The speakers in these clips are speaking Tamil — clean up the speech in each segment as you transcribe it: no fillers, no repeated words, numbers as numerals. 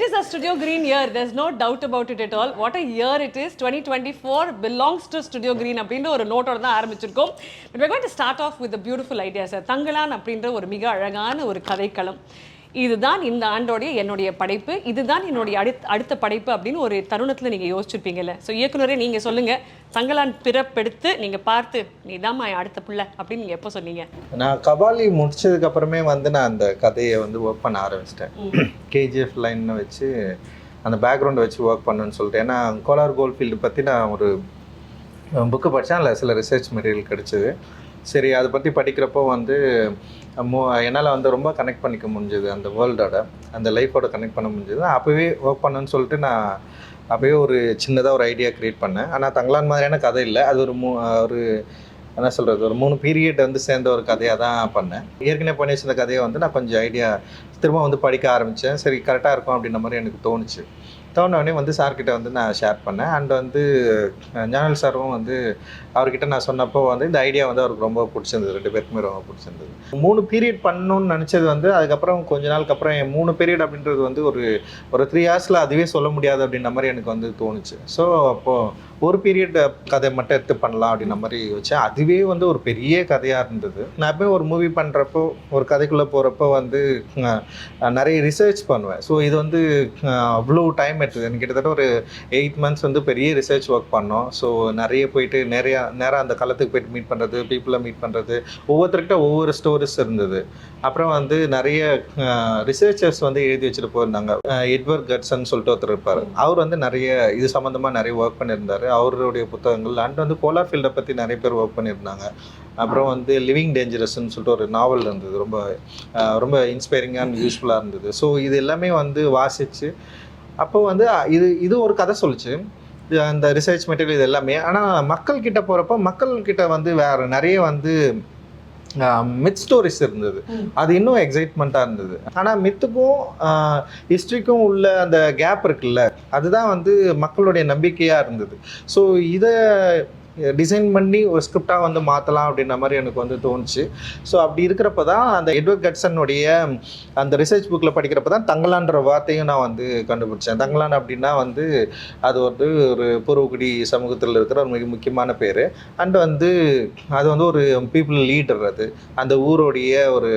It is a Studio Green year. There's no doubt about it at all. What a year it is. 2024 belongs to Studio Green அப்படின்ற ஒரு நோட்டோட தான் ஆரம்பிச்சிருக்கோம். But we're going to start off with a beautiful idea, sir. Thangalaan அப்படின்ற ஒரு மிக அழகான ஒரு கதைக்களம். இதுதான் இந்த ஆண்டோடைய என்னுடைய படைப்பு, இதுதான் என்னுடைய அடுத்த படைப்பு அப்படின்னு ஒரு தருணத்தில் நீங்கள் யோசிச்சிருப்பீங்கல்ல. ஸோ இயக்குனரே நீங்கள் சொல்லுங்கள், தங்கலான் பிறப்பெடுத்து நீங்கள் பார்த்து நீ தான் அடுத்த பிள்ளை அப்படின்னு நீங்கள் எப்போ சொன்னீங்க? நான் கபாலி முடிச்சதுக்கு அப்புறமே நான் அந்த கதையை ஒர்க் பண்ண ஆரம்பிச்சிட்டேன். கேஜிஎஃப் லைன்னு வச்சு அந்த பேக்ரவுண்டை வச்சு ஒர்க் பண்ணுன்னு சொல்லிட்டு. ஏன்னா கோலார் கோல்ஃபீல்டு பற்றி நான் ஒரு புக்கு படித்தேன், அதில் சில ரிசர்ச் மெட்டீரியல் கிடச்சிது. சரி, அதை பற்றி படிக்கிறப்போ என்னால் ரொம்ப கனெக்ட் பண்ணிக்க முடிஞ்சது, அந்த வேர்ல்டோட அந்த லைஃபோட கனெக்ட் பண்ண முடிஞ்சது. அப்போவே ஒர்க் பண்ணுன்னு சொல்லிட்டு நான் அப்போவே ஒரு சின்னதாக ஒரு ஐடியா க்ரியேட் பண்ணேன். ஆனால் தங்கலான் மாதிரியான கதை இல்லை, அது ஒரு என்ன சொல்கிறது, ஒரு 3 பீரியட் சேர்ந்த ஒரு கதையாக தான் பண்ணேன். ஏற்கனவே பண்ணி வச்சிருந்த கதையை நான் கொஞ்சம் ஐடியா திரும்ப படிக்க ஆரம்பித்தேன். சரி, கரெக்டாக இருக்கும் அப்படின்ற மாதிரி எனக்கு தோணுச்சு. தோணுனே சார்கிட்ட நான் ஷேர் பண்ணேன். அண்ட் ஞானல் சாரும் அவர்கிட்ட நான் சொன்னப்போ இந்த ஐடியா அவருக்கு ரொம்ப பிடிச்சிருந்தது. 2 பேருக்குமே ரொம்ப பிடிச்சிருந்தது. 3 பீரியட் பண்ணணும்னு நினச்சது அதுக்கப்புறம் கொஞ்ச நாளுக்கு அப்புறம் 3 பீரியட் அப்படின்றது ஒரு 3 ஹார்ஸில் அதுவே சொல்ல முடியாது அப்படின்ற மாதிரி எனக்கு தோணுச்சு. ஸோ அப்போது ஒரு பீரியட் கதை மட்டும் எடுத்து பண்ணலாம் அப்படின்ற மாதிரி வச்சேன். அதுவே ஒரு பெரிய கதையாக இருந்தது. நான் எப்போயும் ஒரு மூவி பண்ணுறப்போ, ஒரு கதைக்குள்ளே போகிறப்போ நிறைய ரிசர்ச் பண்ணுவேன். ஸோ இது அவ்வளோ டைம் எடுத்தது. எனக்கு கிட்டத்தட்ட ஒரு 8 மந்த்ஸ் பெரிய ரிசர்ச் ஒர்க் பண்ணோம். ஸோ நிறைய போயிட்டு நேராக அந்த களத்துக்கு போயிட்டு மீட் பண்ணுறது, பீப்புளை மீட் பண்ணுறது, ஒவ்வொருத்தர்கிட்ட ஒவ்வொரு ஸ்டோரிஸ் இருந்தது. அப்புறம் நிறைய ரிசர்ச்சர்ஸ் எழுதி வச்சுட்டு போயிருந்தாங்க. எட்வர்ட் கட்சன் சொல்லிட்டு ஒருத்தர் இருப்பார். அவர் நிறைய இது சம்மந்தமாக நிறைய ஒர்க் பண்ணியிருந்தார். அவருடைய புத்தகங்கள் அண்ட் கோலார் ஃபீல்டை பற்றி நிறைய பேர் ஒர்க் பண்ணியிருந்தாங்க. அப்புறம் லிவிங் டேஞ்சரஸ்ன்னு சொல்லிட்டு ஒரு நாவல் இருந்தது, ரொம்ப இன்ஸ்பைரிங்காக அண்ட் யூஸ்ஃபுல்லாக இருந்தது. ஸோ இது எல்லாமே வாசித்து அப்போது இது ஒரு கதை சொல்லிச்சு, அந்த ரிசர்ச் மெட்டீரியல் இது எல்லாமே. ஆனால் மக்கள்கிட்ட போகிறப்போ மக்கள்கிட்ட வேறு நிறைய மித் ஸ்டோரிஸ் இருந்தது. அது இன்னும் எக்ஸைட்மெண்ட்டாக இருந்தது. ஆனால் மித்துக்கும் ஹிஸ்ட்ரிக்கும் உள்ள அந்த கேப் இருக்குல்ல, அதுதான் மக்களுடைய நம்பிக்கையாக இருந்தது. ஸோ இதை டிசைன் பண்ணி ஒரு ஸ்கிரிப்டாக மாற்றலாம் அப்படின்ற மாதிரி எனக்கு தோணுச்சு. ஸோ அப்படி இருக்கிறப்ப தான் அந்த எட்வர்ட் கட்சனுடைய அந்த ரிசர்ச் புக்கில் படிக்கிறப்ப தான் தங்கலான்ற வார்த்தையும் நான் கண்டுபிடிச்சேன். தங்கலான் அப்படின்னா அது ஒரு பூர்வகுடி சமூகத்தில் இருக்கிற ஒரு மிக முக்கியமான பேர். அண்ட் அது ஒரு பீப்புள் லீடர். அது அந்த ஊருடைய ஒரு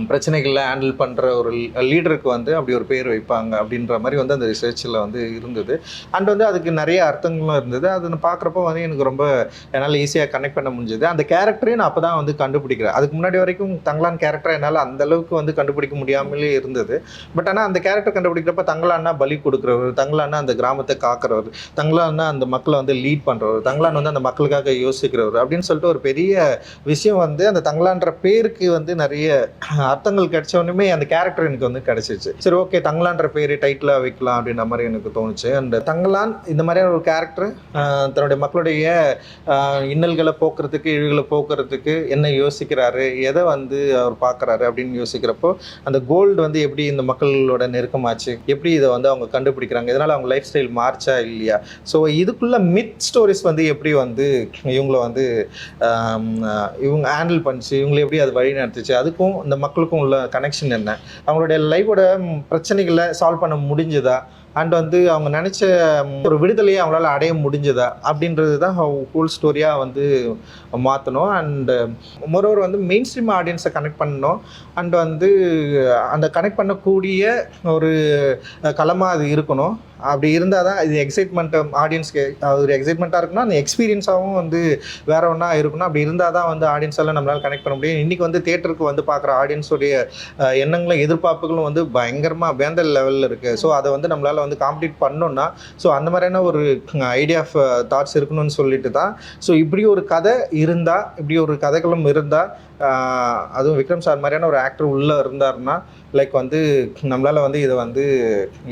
பிரச்சனைகளை ஹேண்டில் பண்ணுற ஒரு லீடருக்கு அப்படி ஒரு பேர் வைப்பாங்க அப்படின்ற மாதிரி அந்த ரிசர்ச்சில் இருந்தது. அண்ட் அதுக்கு நிறைய அர்த்தங்களும் இருந்தது. அது நான் பார்க்குறப்போ எனக்கு ரொம்ப என்னால் ஈஸியாக கனெக்ட் பண்ண முடிஞ்சது. அந்த கேரக்டரையும் நான் அப்போ தான் கண்டுபிடிக்கிறேன். அதுக்கு முன்னாடி வரைக்கும் தங்கலான் கேரக்டரை என்னால் அந்தளவுக்கு கண்டுபிடிக்க முடியாமலே இருந்தது. பட் ஆனால் அந்த கேரக்டர் கண்டுபிடிக்கிறப்ப தங்கலான்னா பலி கொடுக்குறவர், தங்கலான்னா அந்த கிராமத்தை காக்கிறவர், தங்கலான்னா அந்த மக்களை லீட் பண்ணுறவர், தங்கலான் அந்த மக்களுக்காக யோசிக்கிறவர் அப்படின்னு சொல்லிட்டு ஒரு பெரிய விஷயம் அந்த தங்கலான்ற பேருக்கு நிறைய அர்த்தங்கள் கிடைச்சோன்னுமே அந்த கேரக்டர் எனக்கு கிடைச்சிச்சு. சரி, ஓகே, தங்கலான்ற பேர் டைட்டிலாக வைக்கலாம் அப்படின்ற மாதிரி எனக்கு தோணுச்சு. அண்ட் தங்கலான் இந்த மாதிரியான ஒரு கேரக்டர் தன்னுடைய மக்களுடைய இன்னல்களை போக்குறதுக்கு, இழிவுகளை போக்குறதுக்கு என்ன யோசிக்கிறாரு, எதை அவர் பார்க்குறாரு அப்படின்னு யோசிக்கிறப்போ அந்த கோல்டு எப்படி இந்த மக்களோட நெருக்கமாச்சு, எப்படி இதை அவங்க கண்டுபிடிக்கிறாங்க, இதனால் அவங்க லைஃப் ஸ்டைல் மார்ச்சா இல்லையா, ஸோ இதுக்குள்ள மித் ஸ்டோரிஸ் எப்படி இவங்களை இவங்க ஹேண்டில் பண்ணிச்சு, இவங்களை எப்படி அது வழி நடத்துச்சு, அதுக்கும் இந்த மக்களுக்கும் உள்ள கனெக்ஷன் என்ன, அவங்களுடைய லைஃபோட பிரச்சனைகளை சால்வ் பண்ண முடிஞ்சதா, அண்ட் அவங்க நினச்ச ஒரு விடுதலையை அவங்களால அடைய முடிஞ்சதா அப்படின்றது தான் ஹோல் ஸ்டோரியாக மாற்றணும். அண்டு மொரோவர் மெயின் ஸ்ட்ரீம் ஆடியன்ஸை கனெக்ட் பண்ணணும். அண்ட் அந்த கனெக்ட் பண்ணக்கூடிய ஒரு களமாக அது இருக்கணும். அப்படி இருந்தால் தான் இது எக்ஸைட்மெண்ட் ஆடியன்ஸ்க்கு ஒரு எக்ஸைட்மெண்ட்டாக இருக்கணும். அந்த எக்ஸ்பீரியன்ஸாகவும் வேற ஒன்றா இருக்கணும். அப்படி இருந்தால் தான் ஆடியன்ஸால் நம்மளால் கனெக்ட் பண்ண முடியும். இன்றைக்கி தியேட்டருக்கு பார்க்குற ஆடியன்ஸுடைய எண்ணங்களும் எதிர்பார்ப்புகளும் பயங்கரமாக வேந்த லெவலில் இருக்குது. ஸோ அதை நம்மளால் காம்ப்ளீட் பண்ணோன்னா, ஸோ அந்த மாதிரியான ஒரு ஐடியா ஆஃப் தாட்ஸ் இருக்கணும்னு சொல்லிட்டு தான். ஸோ இப்படி ஒரு கதை இருந்தால், இப்படி ஒரு கதைகளும் இருந்தால், அதுவும் விக்ரம் சார் மாதிரியான ஒரு ஆக்டர் உள்ளே இருந்தாருன்னா லைக் நம்மளால் இதை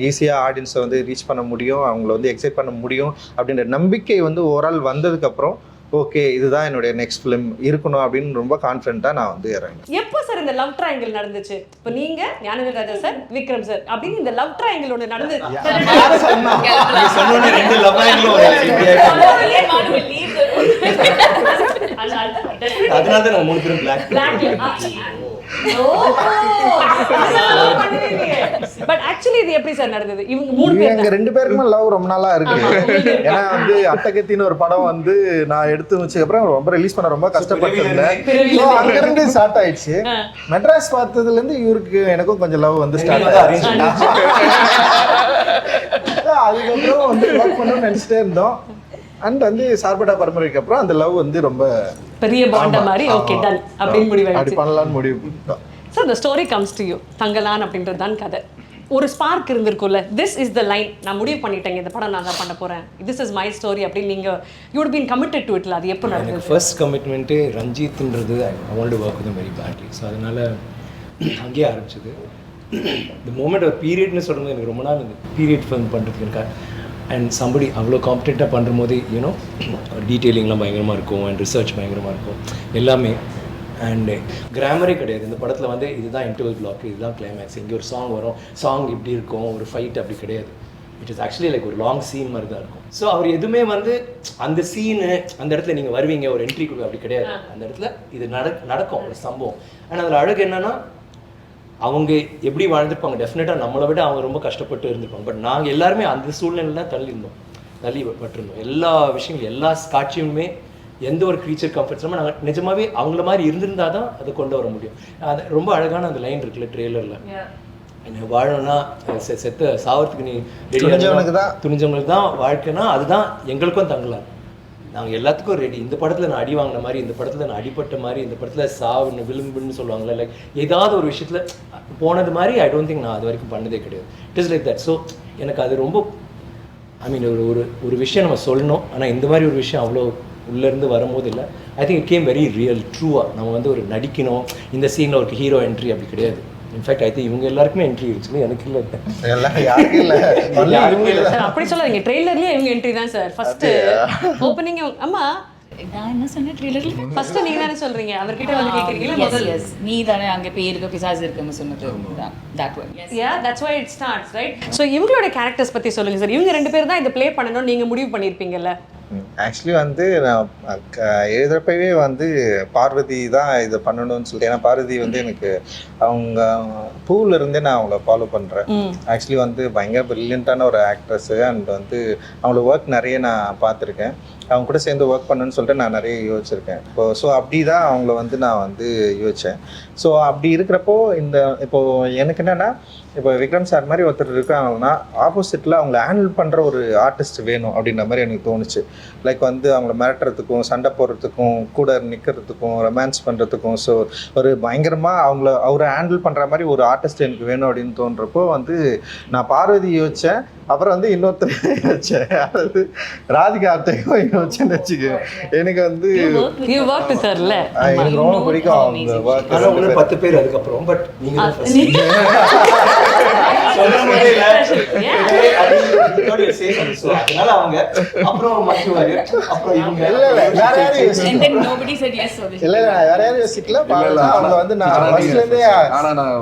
ஈஸியாக ஆடியன்ஸை ரீச் பண்ண முடியும், அவங்கள எக்ஸைட் பண்ண முடியும் அப்படின்ற நம்பிக்கை ஓவரால் வந்ததுக்கப்புறம் ஓகே இதுதான் என்னுடைய நெக்ஸ்ட் ஃபிலிம் இருக்கணும் அப்படின்னு ரொம்ப கான்ஃபிடென்ட்டாக நான் இறங்கினேன். எப்போ சார் இந்த லவ் ட்ரையாங்கிள் நடந்துச்சு? இப்போ நீங்கள், ஞானவேல் ராஜா சார், விக்ரம் சார் அப்படின்னு இந்த லவ் ட்ரையாங்கிள் ஒன்று நடந்து பட் ஆக்சுவலி இது எப்படி சார் நடந்தது? இவங்க 3 பேர் எங்க 2 பேருக்குமே லவ் ரொம்ப நாளா இருக்கு. ஏன்னா வந்து அட்டகத்தின்னு ஒரு படம் வந்து நான் எடுத்து வச்சதுக்கு அப்புறம் ரொம்ப ரிலீஸ் பண்ண ரொம்ப கஷ்டப்பட்டிருந்தேன். So, அங்க இருந்து ஸ்டார்ட் ஆயிடுச்சு. மெட்ராஸ் பார்த்ததுல இருந்து இவருக்கு எனக்கும் கொஞ்சம் லவ் வந்து ஸ்டார்ட் ஆயிடுச்சு. அதுக்கப்புறம் வந்து ஒர்க் பண்ணணும்னு நினைச்சிட்டே இருந்தோம். அண்ட் வந்து சார்பட்டா பரம்பரைக்கு அப்புறம் அந்த லவ் வந்து ரொம்ப பெரிய பாண்ட மாதிரி ஓகே டன் அப்படின்னு முடிவாயிடுச்சு. அப்படி பண்ணலாம்னு முடிவு பண்ணிட்டோம். Sir the story comes to you. Thangalaan அப்படின்றது தான் கதை. ஒரு ஸ்பார்க் இருந்திருக்கும்ல, திஸ் இஸ் த லைன், நான் முடிவு பண்ணிட்டேன் இந்த படம் நான் தான் பண்ண போறேன், திஸ் இஸ் மை ஸ்டோரி அப்படின்னு நீங்க you would been committed to இட்ல. அது எப்போ நடந்தது? எனக்கு ஃபர்ஸ்ட் கமிட்மெண்ட்டு ரஞ்சித்ன்றது I want to work with very badly. So அதனால் அங்கேயே ஆரம்பிச்சது. இந்த மூமெண்ட் ஒரு பீரியட்னு சொல்கிறது எனக்கு ரொம்ப நாள் இந்த பீரியட் ஃபிலிம் பண்ணுறதுக்கு எனக்கு அண்ட் சம்படி அவ்வளோ காம்படெண்ட்டாக பண்ணுற போது யூனோ டீட்டெயிலிங்லாம் பயங்கரமாக இருக்கும் அண்ட் ரிசர்ச் பயங்கரமாக இருக்கும் எல்லாமே. அண்டு கிராமரே கிடையாது இந்த படத்தில் வந்து இதுதான் இன்டர்வல் பிளாக், இதுதான் கிளைமேக்ஸ், இங்கே ஒரு சாங் வரும், சாங் இப்படி இருக்கும், ஒரு ஃபைட் அப்படி கிடையாது. இட் இஸ் ஆக்சுவலி லைக் ஒரு லாங் சீன் மாதிரி தான் இருக்கும். ஸோ அவர் எதுவுமே வந்து அந்த சீனு அந்த இடத்துல நீங்கள் வருவீங்க ஒரு என்ட்ரி கொடுக்க அப்படி கிடையாது. அந்த இடத்துல இது நடக்கும் ஒரு சம்பவம். ஆனால் அதில் அழகு என்னென்னா அவங்க எப்படி வாழ்ந்துருப்பாங்க, டெஃபினட்டாக நம்மளை விட அவங்க ரொம்ப கஷ்டப்பட்டு இருந்திருப்பாங்க. பட் நாங்கள் எல்லாருமே அந்த சூழ்நிலையில் தள்ளிப்பட்டிருந்தோம். எல்லா விஷயங்களும் எல்லா காட்சியுமே எந்த ஒரு க்ரீச்சர் கம்ஃபர்ட்ஸ் நம்ம நாங்கள் நிஜமாகவே அவங்கள மாதிரி இருந்திருந்தால் தான் அதை கொண்டு வர முடியும். அது ரொம்ப அழகான அந்த லைன் இருக்குல்ல ட்ரெய்லரில், என்ன வாழணும்னா செத்த சாவறதுக்கு நீ துணிஞ்சவங்களுக்கு தான் வாழ்க்கைனா அதுதான் எங்களுக்கும் தங்கலாம். நாங்கள் எல்லாத்துக்கும் ரெடி. இந்த படத்தில் நான் அடி வாங்கின மாதிரி, இந்த படத்தில் நான் அடிப்பட்ட மாதிரி, இந்த படத்தில் சாவுன்னு விளிம்புன்னு சொல்லுவாங்கள்ல, லைக் ஏதாவது ஒரு விஷயத்தில் போனது மாதிரி ஐ டோன்ட் திங்க் நான் அது வரைக்கும் பண்ணதே கிடையாது. It is like that. So எனக்கு அது ரொம்ப ஐ மீன் ஒரு விஷயம் நம்ம சொல்லணும், ஆனால் இந்த மாதிரி ஒரு விஷயம் அவ்வளோ உள்ளேருந்து வரும்போது இல்லை. I think it came very real ட்ரூவாக. நம்ம வந்து ஒரு நடிக்கணும், இந்த சீனில் ஒரு ஹீரோ என்ட்ரி அப்படி கிடையாது. இன்ஃபேக்ட் ஐ திங்க் இவங்க எல்லாருக்குமே என்ட்ரி இருந்துச்சு, எனக்கு இல்லை. அப்படி சொல்லாதீங்க, ட்ரெய்லர்லயே இவங்க என்ட்ரி தான் சார். ஃபர்ஸ்ட் ஓப்பனிங் அம்மா நான் என்ன சொன்னேன் ட்ரெய்லர்ல? ஃபர்ஸ்ட் நீங்க தானே சொல்றீங்க, அவர்கிட்ட வந்து கேக்குறீங்களா? முதல்ல எஸ் நீ தானே அங்க பேருக்கு பிசாசு இருக்குன்னு சொன்னது. That one yeah that's why it starts right. so இவங்களோட கேரக்டர்ஸ் பத்தி சொல்லுங்க சார். இவங்க 2 பேர் தான் இத ப்ளே பண்ணனும் நீங்க முடிவு பண்ணிருப்பீங்கல்ல? ஆக்சுவலி வந்து நான் எழுதுறப்பவே வந்து பார்வதி தான் இதை பண்ணணும்னு சொல்லிட்டு, ஏன்னா பார்வதி வந்து எனக்கு அவங்க பூவில் இருந்தே நான் அவங்கள ஃபாலோ பண்ணுறேன். ஆக்சுவலி வந்து பயங்கர ப்ரில்லியண்ட்டான ஒரு ஆக்ட்ரஸ்ஸு. அண்ட் வந்து அவங்கள ஒர்க் நிறைய நான் பார்த்துருக்கேன். அவங்க கூட சேர்ந்து ஒர்க் பண்ணணும்னு சொல்லிட்டு நான் நிறைய யோசிச்சிருக்கேன். ஸோ அப்படி தான் அவங்கள வந்து நான் வந்து யோசித்தேன். ஸோ அப்படி இருக்கிறப்போ இப்போது எனக்கு என்னென்னா, இப்போ விக்ரம் சார் மாதிரி ஒருத்தர் இருக்காங்கன்னா ஆப்போசிட்டில் அவங்கள ஹேண்டில் பண்ணுற ஒரு ஆர்டிஸ்ட் வேணும் அப்படின்ற மாதிரி எனக்கு தோணுச்சு. லைக் வந்து அவங்கள மிரட்டுறதுக்கும், சண்டை போடுறதுக்கும், கூட நிற்கிறதுக்கும், ரொமான்ஸ் பண்ணுறதுக்கும், ஸோ ஒரு பயங்கரமாக அவரை ஹேண்டில் பண்ணுற மாதிரி ஒரு ஆர்டிஸ்ட் எனக்கு வேணும் அப்படின்னு தோன்றப்போ வந்து நான் பார்வதி யோசித்தேன். அப்புறம் வந்து இன்னொருத்தர் யோசிச்சேன், அதாவது ராதிகா ஆப்தேயும் யோசிச்சேன்னு வச்சுக்கேன். எனக்கு வந்து எனக்கு ரொம்ப பிடிக்கும் அவங்க ஒர்க். 10 பேர் அதுக்கப்புறம் பட் நீங்கள் அதனால அவங்க அப்புறம் மச்சுவாரு அப்புறம் இவங்க வேற யாரும் nobody said yes. இல்ல வேற யாரும் யோசிக்கல. அவங்க வந்து நான் ஃபர்ஸ்ட்ல இருந்தே ஆனா நான்